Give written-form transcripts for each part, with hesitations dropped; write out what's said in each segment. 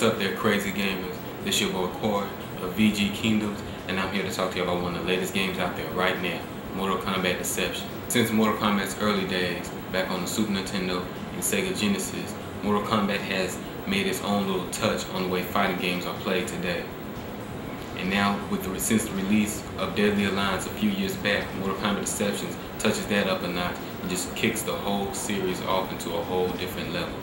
What's up there, crazy gamers? This your boy Corey of VG Kingdoms, and I'm here to talk to you about one of the latest games out there right now, Mortal Kombat Deception. Since Mortal Kombat's early days, back on the Super Nintendo and Sega Genesis, Mortal Kombat has made its own little touch on the way fighting games are played today. And now, since the release of Deadly Alliance a few years back, Mortal Kombat Deception touches that up a notch and just kicks the whole series off into a whole different level.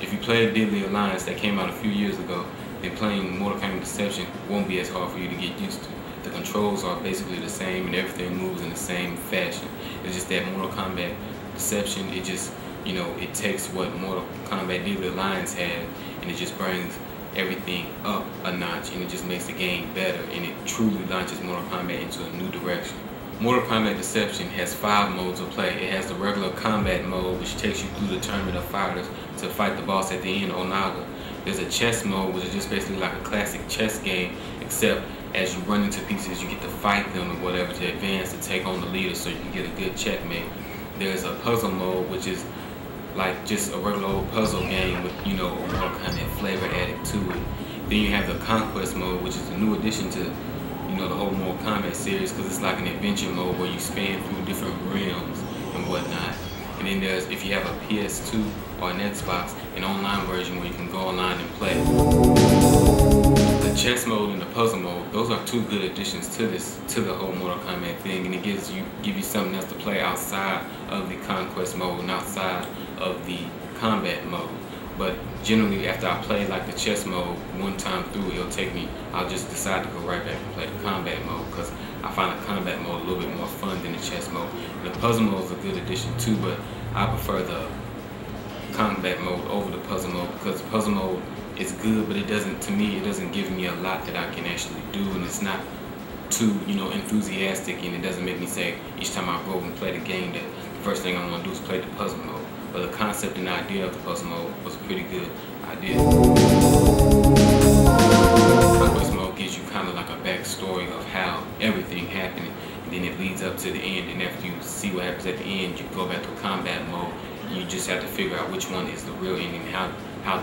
If you played Deadly Alliance that came out a few years ago, then playing Mortal Kombat Deception won't be as hard for you to get used to. The controls are basically the same and everything moves in the same fashion. It's just that Mortal Kombat Deception, it just, it takes what Mortal Kombat Deadly Alliance had and it just brings everything up a notch, and it just makes the game better, and it truly launches Mortal Kombat into a new direction. Mortal Kombat Deception has 5 modes of play. It has the regular combat mode, which takes you through the tournament of fighters to fight the boss at the end, Onaga. There's a chess mode, which is just basically like a classic chess game, except as you run into pieces, you get to fight them or whatever to advance to take on the leader so you can get a good checkmate. There's a puzzle mode, which is like just a regular old puzzle game with, a Mortal Kombat flavor added to it. Then you have the conquest mode, which is a new addition to, the whole Mortal Kombat series, because it's like an adventure mode where you span through different realms and whatnot. And then there's, if you have a PS2 or an Xbox, an online version where you can go online and play. The chess mode and the puzzle mode, those are 2 good additions to the whole Mortal Kombat thing, and it give you something else to play outside of the conquest mode and outside of the combat mode. But generally, after I play like the chess mode one time through, I'll just decide to go right back and play the combat mode, because I find the combat mode a little bit more fun than the chess mode. And the puzzle mode is a good addition too, but I prefer the combat mode over the puzzle mode, because the puzzle mode is good, but it doesn't give me a lot that I can actually do, and it's not too, enthusiastic, and it doesn't make me say each time I go and play the game that the first thing I want to do is play the puzzle mode. But the concept and idea of the puzzle mode was a pretty good idea. Conquest mode gives you kind of like a backstory of how everything happened, and then it leads up to the end, and after you see what happens at the end, you go back to combat mode, and you just have to figure out which one is the real ending, how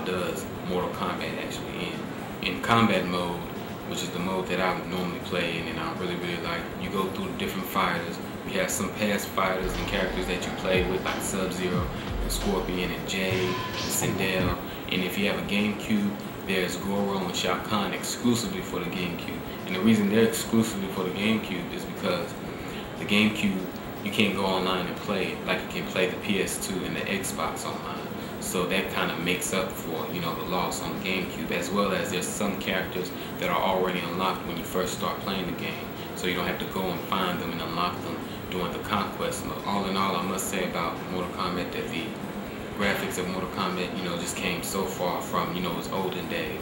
does Mortal Kombat actually end. In combat mode, which is the mode that I would normally play in and I really like, you go through different fighters. We have some past fighters and characters that you played with, like Sub-Zero, and Scorpion, and Jade, and Sindel. And if you have a GameCube, there's Goro and Shao Kahn exclusively for the GameCube. And the reason they're exclusively for the GameCube is because the GameCube, you can't go online and play it like you can play the PS2 and the Xbox online. So that kind of makes up for, the loss on the GameCube, as well as there's some characters that are already unlocked when you first start playing the game. So you don't have to go and find them and unlock them during the conquest mode. All in all, I must say about Mortal Kombat that the graphics of Mortal Kombat, just came so far from, its olden days.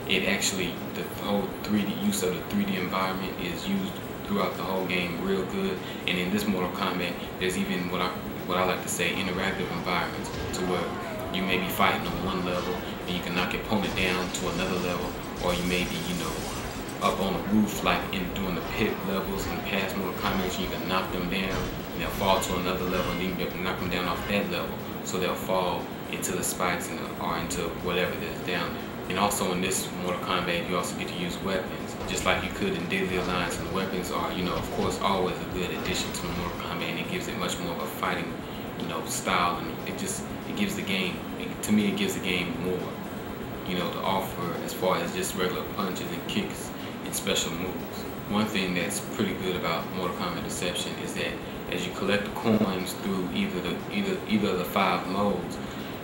It actually, the whole 3D use of the 3D environment is used throughout the whole game real good. And in this Mortal Kombat, there's even what I like to say interactive environments, to where you may be fighting on one level and you can knock your opponent down to another level, or you may be, up on a roof like doing the pit levels in past Mortal Kombat, you can knock them down and they'll fall to another level, and then you have to knock them down off that level, so they'll fall into the spikes or into whatever there's down there. And also in this Mortal Kombat, you also get to use weapons, just like you could in Deadly Alliance, and the weapons are, of course, always a good addition to Mortal Kombat, and it gives it much more of a fighting, style, and it gives the game, to me, it gives the game more, to offer as far as just regular punches and kicks and special moves. One thing that's pretty good about Mortal Kombat Deception is that as you collect the coins through either of the 5 modes,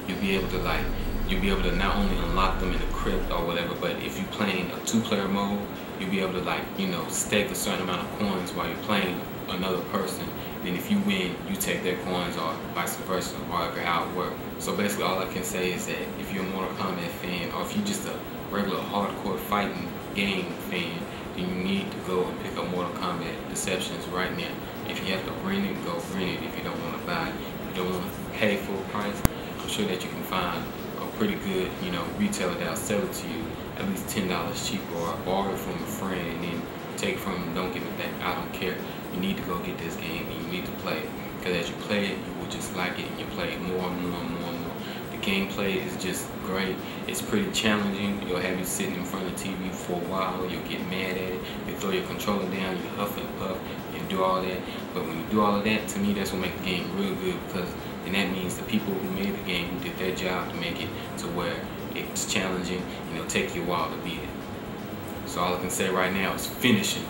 you'll be able to not only unlock them in the crypt or whatever, but if you're playing a 2-player mode, you'll be able to stake a certain amount of coins while you're playing another person. Then if you win, you take their coins, or vice versa, or how it works. So basically all I can say is that if you're a Mortal Kombat fan, or if you're just a regular hardcore fighting game fan, then you need to go and pick up Mortal Kombat Deceptions right now. If you have to rent it, go rent it. If you don't want to buy it, if you don't want to pay full price, I'm sure that you can find a pretty good, retailer that'll sell it to you at least $10 cheaper, or borrow it from a friend and then take from them, don't give it back. I don't care. You need to go get this game and you need to play it, because as you play it, you will just like it, and you play it more and more and more and more. The gameplay is just great. It's pretty challenging. It'll have you sitting in front of the TV for a while. You'll get mad at it. You throw your controller down. You huff and puff. You do all that. But when you do all of that, to me, that's what makes the game real good, because then that means the people who made the game, who did their job to make it to where it's challenging and it'll take you a while to beat it. So all I can say right now is finish it.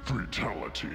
Fatality.